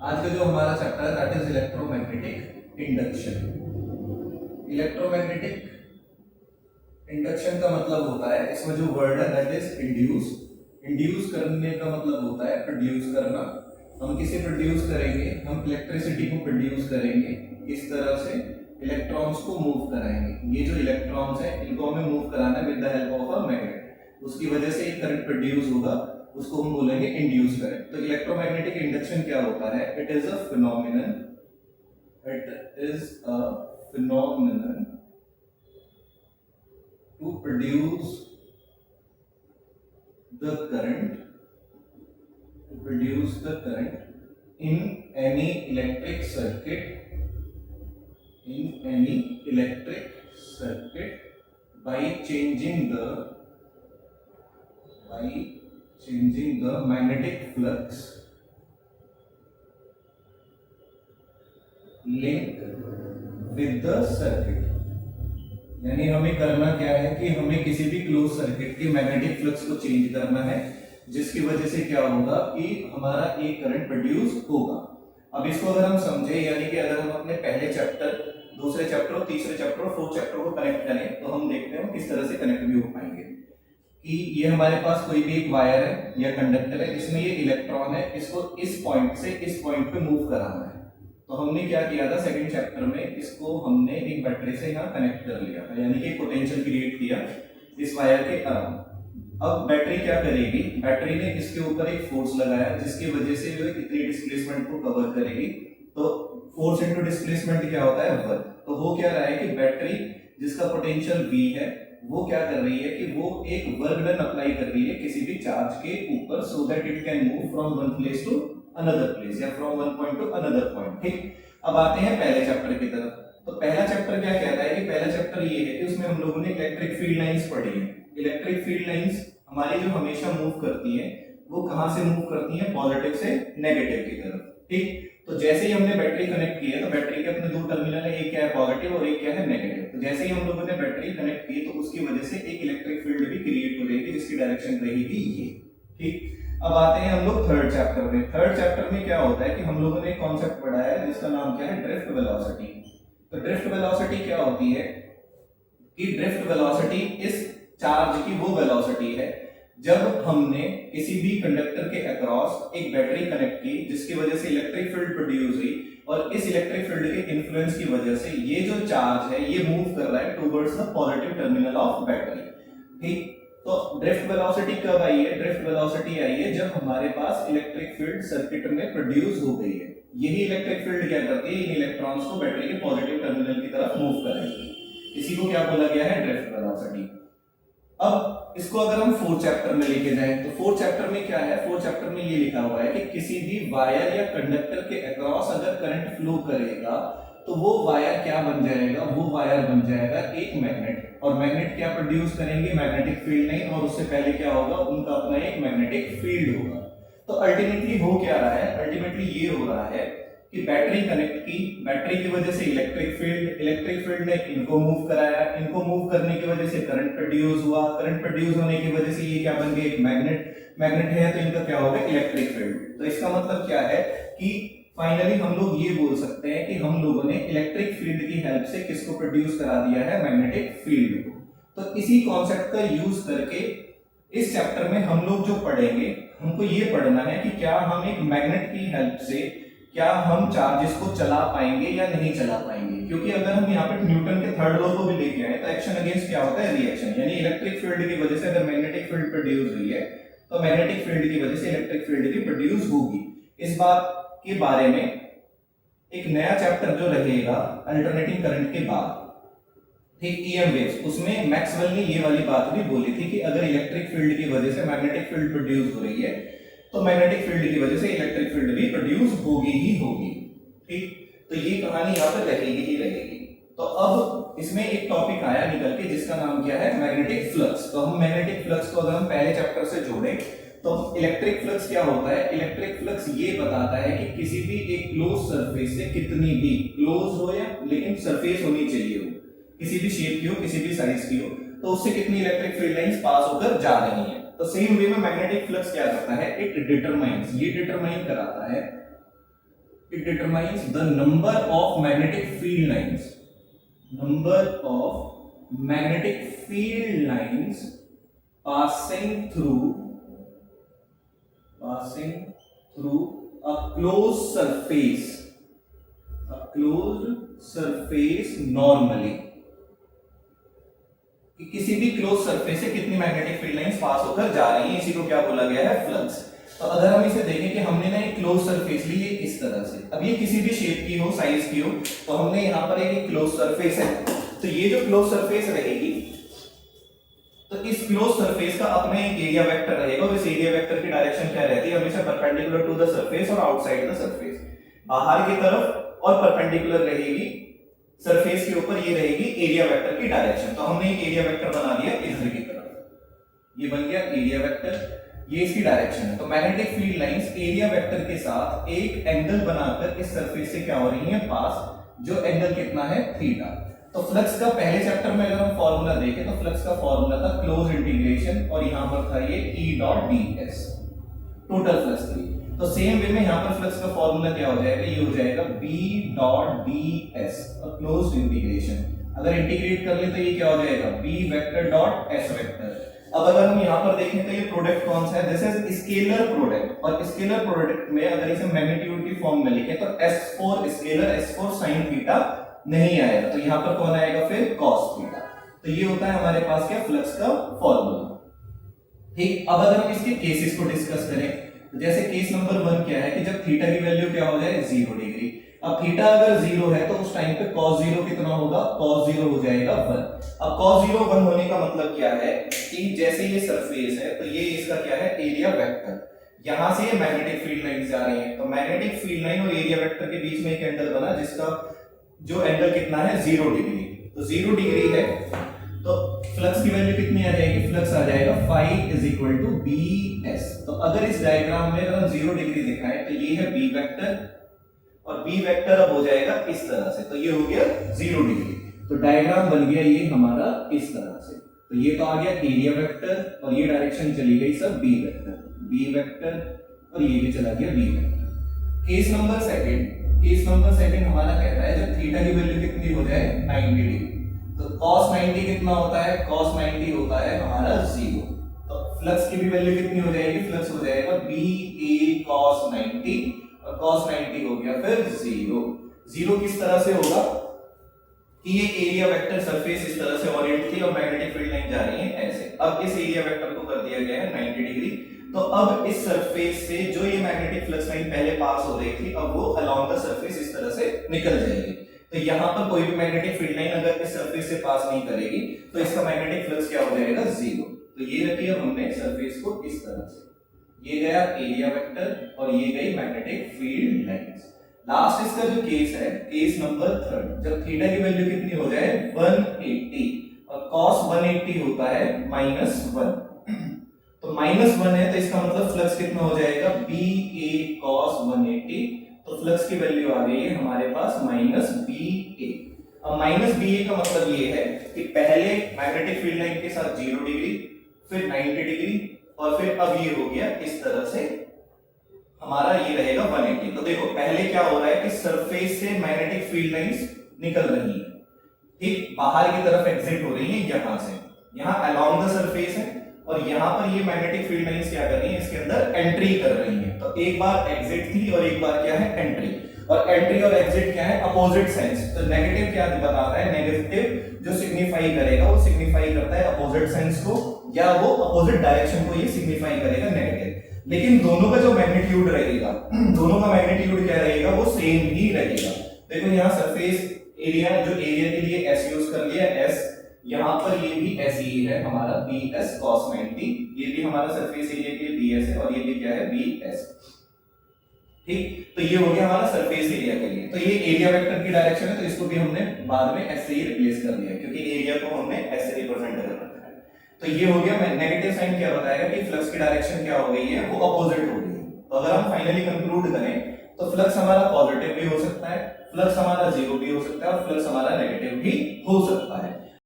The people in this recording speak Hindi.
आज का जो हमारा चैप्टर है that is electromagnetic induction. Electromagnetic induction का मतलब होता है, इसमें जो वर्ड है दैट इज इंड्यूस। इंड्यूस करने का मतलब होता है प्रोड्यूस करना। हम किसे प्रोड्यूस करेंगे? हम इलेक्ट्रिसिटी को प्रोड्यूस करेंगे। इस तरह से इलेक्ट्रॉन्स को मूव कराएंगे। ये जो इलेक्ट्रॉन्स है इनको हमें मूव कराना है with the help of a magnet. उसकी वजह से एक करंट प्रोड्यूस होगा, उसको हम बोलेंगे इंड्यूस करंट। तो इलेक्ट्रोमैग्नेटिक इंडक्शन क्या होता है? It is a phenomenon, it is a phenomenon to produce the current in any electric circuit by changing the magnetic flux linked with the circuit। यानी हमें करना क्या है कि हमें किसी भी क्लोज सर्किट के मैग्नेटिक फ्लक्स को चेंज करना है, जिसकी वजह से क्या होगा कि हमारा एक करंट प्रोड्यूस होगा। अब इसको अगर हम समझे, यानी कि अगर हम अपने पहले चैप्टर, दूसरे चैप्टर, तीसरे चैप्टर और फोर्थ चैप्टर को कनेक्ट करें तो हम देखते हैं किस तरह से कनेक्ट भी हो पाएंगे। कि ये हमारे पास कोई भी एक वायर है या कंडक्टर है, इसमें ये इलेक्ट्रॉन है, इसको इस पॉइंट से इस पॉइंट पे मूव कराना है। तो हमने क्या किया था सेकंड चैप्टर में, इसको हमने एक बैटरी से यहाँ कनेक्ट कर लिया था, यानी कि पोटेंशियल क्रिएट किया इस वायर के अराउंड। अब बैटरी क्या करेगी? बैटरी ने इसके ऊपर एक फोर्स लगाया जिसकी वजह से वो इतनी डिस्प्लेसमेंट को कवर करेगी। तो फोर्स इनटू डिस्प्लेसमेंट क्या होता है? वर्क। तो हो क्या रहा है कि बैटरी जिसका पोटेंशियल V है वो क्या कर रही है कि वो एक वर्क डन अप्लाई कर रही है किसी भी चार्ज के ऊपर, so that it can move from one place to another place या from one point to another point. ठीक, अब आते हैं पहले चैप्टर की तरफ। तो पहला चैप्टर क्या कहता है कि पहला चैप्टर ये है कि उसमें हम लोगों ने इलेक्ट्रिक फील्ड लाइंस पढ़ी है। इलेक्ट्रिक फील्ड लाइंस हमारी जो हमेशा मूव करती है वो कहां से मूव करती है? पॉजिटिव से नेगेटिव की तरफ। ठीक, तो जैसे ही हमने बैटरी कनेक्ट की है तो बैटरी के अपने दो टर्मिनल है, एक क्या है पॉजिटिव और एक क्या है नेगेटिव। तो जैसे ही हम लोगों ने बैटरी कनेक्ट की तो उसकी वजह से एक इलेक्ट्रिक फील्ड भी क्रिएट हो जाएगी जिसकी डायरेक्शन रहेगी ये। ठीक, अब आते हैं हम लोग थर्ड चैप्टर में। थर्ड चैप्टर में क्या होता है कि हम लोगों ने एक कॉन्सेप्ट पढ़ा है जिसका नाम क्या है? Drift velocity. तो ड्रिफ्ट वेलोसिटी क्या होती है कि ड्रिफ्ट वेलोसिटी इस चार्ज की वो वेलोसिटी है जब हमने किसी भी कंडक्टर के अक्रॉस एक बैटरी कनेक्ट की जिसकी वजह से इलेक्ट्रिक फील्ड प्रोड्यूस हुई, और इस इलेक्ट्रिक फील्ड के इन्फ्लुएंस की वजह से ये जो चार्ज है ये मूव कर रहा है towards the positive terminal of battery. ठीक, तो ड्रिफ्ट वेलोसिटी कब आई है? ड्रिफ्ट वेलोसिटी आई है जब हमारे पास इलेक्ट्रिक फील्ड सर्किट में प्रोड्यूस हो गई है। यही इलेक्ट्रिक फील्ड क्या करती है? इन इलेक्ट्रॉन्स को बैटरी के पॉजिटिव टर्मिनल की तरफ मूव करेगी। इसी को क्या बोला गया है? Drift velocity. अब इसको अगर हम फोर्थ चैप्टर में लेके जाएं तो फोर्थ चैप्टर में क्या है? फोर्थ चैप्टर में ये लिखा हुआ है कि किसी भी वायर या कंडक्टर के अक्रॉस अगर करंट फ्लो करेगा तो वो वायर क्या बन जाएगा? वो वायर बन जाएगा एक मैग्नेट। और मैग्नेट क्या प्रोड्यूस करेंगे? मैग्नेटिक फील्ड नहीं, और उससे पहले क्या होगा? उनका अपना एक मैग्नेटिक फील्ड होगा। तो अल्टीमेटली हो क्या रहा है? अल्टीमेटली ये हो रहा है कि बैटरी कनेक्ट की, बैटरी की वजह से इलेक्ट्रिक फील्ड ने इनको मूव कराया, इनको मूव करने की वजह से करंट प्रोड्यूस हुआ, करंट प्रोड्यूस होने की वजह से ये क्या बन गया? एक मैग्नेट है तो इनका क्या होगा? Electric field. तो इसका मतलब क्या है कि फाइनली हम लोग ये बोल सकते हैं कि हम लोगों ने इलेक्ट्रिक फील्ड की हेल्प से किसको प्रोड्यूस करा दिया है? मैग्नेटिक फील्ड को। तो इसी कॉन्सेप्ट का यूज करके इस चैप्टर में हम लोग जो पढ़ेंगे, हमको ये पढ़ना है कि क्या हम एक मैग्नेट की हेल्प से क्या हम चार्जेस को चला पाएंगे या नहीं चला पाएंगे। क्योंकि अगर हम यहाँ पे न्यूटन के थर्ड लॉ को भी लेके आए तो एक्शन अगेंस्ट क्या होता है? रिएक्शन। यानी इलेक्ट्रिक फील्ड की वजह से अगर मैग्नेटिक फील्ड प्रोड्यूस हुई है तो मैग्नेटिक फील्ड की वजह से इलेक्ट्रिक फील्ड भी प्रोड्यूस होगी। इस बात के बारे में एक नया चैप्टर जो रहेगा अल्टरनेटिंग करंट के बाद, ठीक, ईएम वेव्स, उसमें मैक्सवेल ने ये वाली बात भी बोली थी कि अगर इलेक्ट्रिक फील्ड की वजह से मैग्नेटिक फील्ड प्रोड्यूस हो रही है तो मैग्नेटिक फील्ड की वजह से इलेक्ट्रिक फील्ड भी प्रोड्यूस होगी ही होगी। ठीक, तो ये कहानी यहाँ पर रहेगी ही रहेगी। तो अब इसमें एक टॉपिक आया निकल के जिसका नाम क्या है? Magnetic flux. तो हम मैग्नेटिक फ्लक्स को अगर हम पहले चैप्टर से जोड़ें तो इलेक्ट्रिक फ्लक्स क्या होता है? इलेक्ट्रिक फ्लक्स ये बताता है कि किसी भी एक क्लोज सरफेस से, कितनी भी क्लोज हो या लेकिन सरफेस होनी चाहिए हो, किसी भी शेप की हो, किसी भी साइज की हो, तो उससे कितनी इलेक्ट्रिक फील्ड लाइंस पास होकर जा रही हैं। तो सेम वे में मैग्नेटिक फ्लक्स क्या करता है? इट डिटरमाइंस, ये डिटरमाइन कराता है It determines the number of magnetic field lines. Number of magnetic field lines passing through a closed surface normally. कि किसी भी क्लोज सरफेस से कितनी मैग्नेटिक फील्ड लाइंस पास होकर जा रही हैं, इसी को क्या बोला गया है, फ्लक्स। तो अगर हम इसे देखें कि हमने ना एक क्लोज सरफेस ली है इस तरह से, अब ये किसी भी शेप की हो, साइज की हो, तो हमने यहाँ पर एक क्लोज सरफेस है, तो ये जो क्लोज सरफेस रहेगी, तो इस क्लोज सरफेस का अपने एक एरिया वेक्टर रहेगा, और इस एरिया वेक्टर की डायरेक्शन क्या रहती है, हमेशा परपेंडिकुलर टू द सरफेस और आउटसाइड द सरफेस, बाहर की तरफ और परपेंडिकुलर रहेगी सरफेस के ऊपर, ये रहेगी एरिया वेक्टर की डायरेक्शन। तो हमने एक एरिया वेक्टर बना दिया इधर की तरफ, ये बन गया एरिया वेक्टर, ये इसकी डायरेक्शन है। तो magnetic field lines area vector के साथ एक एंगल बनाकर इस सरफेस से क्या हो रही है, पास, जो एंगल कितना है, थीटा। तो फ्लक्स का पहले चैप्टर में अगर हम फॉर्मूला देखें तो फ्लक्स का फॉर्मूला था क्लोज इंटीग्रेशन, और यहां पर था ये E dot ds, total flux के लिए। तो सेम वे में यहां पर फ्लक्स का फॉर्मूला क्या हो जाएगा, ये हो जाएगा B डॉट ds, और क्लोज इंटीग्रेशन अगर इंटीग्रेट कर ले तो ये क्या हो जाएगा, B vector dot S vector. अब अगर हम यहां पर देखें तो ये प्रोडक्ट कौन सा है, दिस इज स्केलर प्रोडक्ट, और स्केलर प्रोडक्ट में अगर इसे मैग्नीट्यूड की फॉर्म में लिखें तो S4 scalar S4 sin theta नहीं आएगा, तो यहां पर कौन आएगा फिर, cos थीटा। तो ये होता है हमारे पास क्या, फ्लक्स का फॉर्मूला। ठीक, अब अगर हम इसके केसेस को डिस्कस करें, तो जैसे केस नंबर 1 क्या है कि जब थीटा की वैल्यू क्या हो जाए, 0 डिग्री। अब थीटा अगर 0 है तो उस टाइम पे cos 0 कितना होगा, cos 0 हो जाएगा 1। अब cos 0 1 होने का मतलब क्या है कि जैसे ये सरफेस है तो ये इसका क्या है, एरिया वेक्टर, यहां से ये मैग्नेटिक फील्ड लाइंस जा रही हैं, तो मैग्नेटिक फील्ड लाइन और एरिया वेक्टर के बीच में एक एंगल बना जिसका जो एंगल कितना है, 0 डिग्री। तो 0 डिग्री है तो फ्लक्स की वैल्यू कितनी आ जाएगी, फ्लक्स आ जाएगा phi is equal to bs। तो अगर इस डायग्राम में अगर हम 0 डिग्री दिखाएं तो ये है b वेक्टर, और b वेक्टर अब हो जाएगा इस तरह से, तो ये हो गया 0 डिग्री। तो डायग्राम बन गया ये हमारा इस तरह से, तो ये तो आ गया एरिया वेक्टर, और ये डायरेक्शन चली गई सब b वेक्टर, और ये भी चला गया b vector. Case number second हमारा कहता है जब थीटा की वैल्यू कितनी हो जाए, 90 डिग्री, तो cos 90 कितना होता है, cos 90 होता है हमारा 0। तो फ्लक्स की भी वैल्यू कितनी हो जाएगी, फ्लक्स हो जाएगा ba cos 90, और cos 90 हो गया फिर 0 किस तरह से होगा कि ये एरिया वेक्टर सरफेस इस तरह से ओरिएंट थी और मैग्नेटिक फील्ड लाइन जा रही है ऐसे। अब इस एरिया वेक्टर को कर दिया गया है 90 डिग्री, तो अब इस सरफेस से जो ये मैग्नेटिक फ्लक्स लाइन पहले पास हो रही थी, अब वो अलोंग द सरफेस इस तरह से निकल जाएगी। तो यहाँ पर कोई भी मैग्नेटिक फील्ड लाइन अगर इस सरफेस से पास नहीं करेगी तो इसका मैग्नेटिक फ्लक्स क्या हो जाएगा, 0। तो ये रखी अब हमने सरफेस को इस तरह से, ये गया एरिया वेक्टर और ये गई मैग्नेटिक फील्ड लाइंस। लास्ट इसका जो केस है, केस नंबर 3, जब थीटा की वैल्यू कितनी हो जाए, 180, और cos 180 होता है -1, तो -1 है तो इसका मतलब फ्लक्स कितना हो जाएगा, ba cos 180। तो फ्लक्स की वैल्यू आ गई है हमारे पास -ba। अब -ba का मतलब ये है कि पहले मैग्नेटिक फील्ड लाइन के साथ 0 डिग्री, फिर 90 डिग्री, और फिर अब ये हो गया इस तरह से हमारा ये रहेगा 180। तो देखो पहले क्या हो रहा है कि सरफेस से मैग्नेटिक फील्ड लाइंस निकल रही है, ठीक, बाहर की तरफ एग्जिट हो रही है यहां से, यहां अलोंग द सरफेस है, और यहां पर ये मैग्नेटिक फील्ड लाइंस क्या कर रही है, इसके अंदर एंट्री कर रही है। तो एक बार एग्जिट थी और एक बार क्या है, एंट्री। और एंट्री और एग्जिट क्या है, अपोजिट साइंस। तो नेगेटिव क्या बताता है, नेगेटिव जो सिग्निफाई करेगा वो सिग्निफाई करता है अपोजिट साइंस को, या वो अपोजिट डायरेक्शन को ये सिग्निफाई करेगा नेगेटिव। लेकिन दोनों का जो मैग्नीट्यूड रहेगा, दोनों का मैग्नीट्यूड क्या रहेगा, वो सेम ही रहेगा। देखो यहाँ सरफेस एरिया, जो एरिया के लिए S यूज कर लिया, S, यहाँ पर ये भी S ही है हमारा bs cos 90, ये भी हमारा सरफेस एरिया के लिए bs है, और ये भी क्या है, bs, ठीक। तो ये हो गया हमारा सरफेस एरिया के लिए। तो ये एरिया वेक्टर की डायरेक्शन है, तो इसको भी हमने बाद में S से ही रिप्लेस कर दिया, क्योंकि एरिया को हमने S से रिप्रेजेंट कर रखा है। तो ये हो गया। नेगेटिव साइन क्या बताएगा कि फ्लक्स की डायरेक्शन क्या हो गई है, वो अपोजिट हो गई है। तो अगर हम फाइनली कंक्लूड करें तो फ्लक्स हमारा पॉजिटिव भी हो सकता है, फ्लक्स हमारा 0 भी हो सकता है, और फ्लक्स हमारा नेगेटिव भी हो सकता है।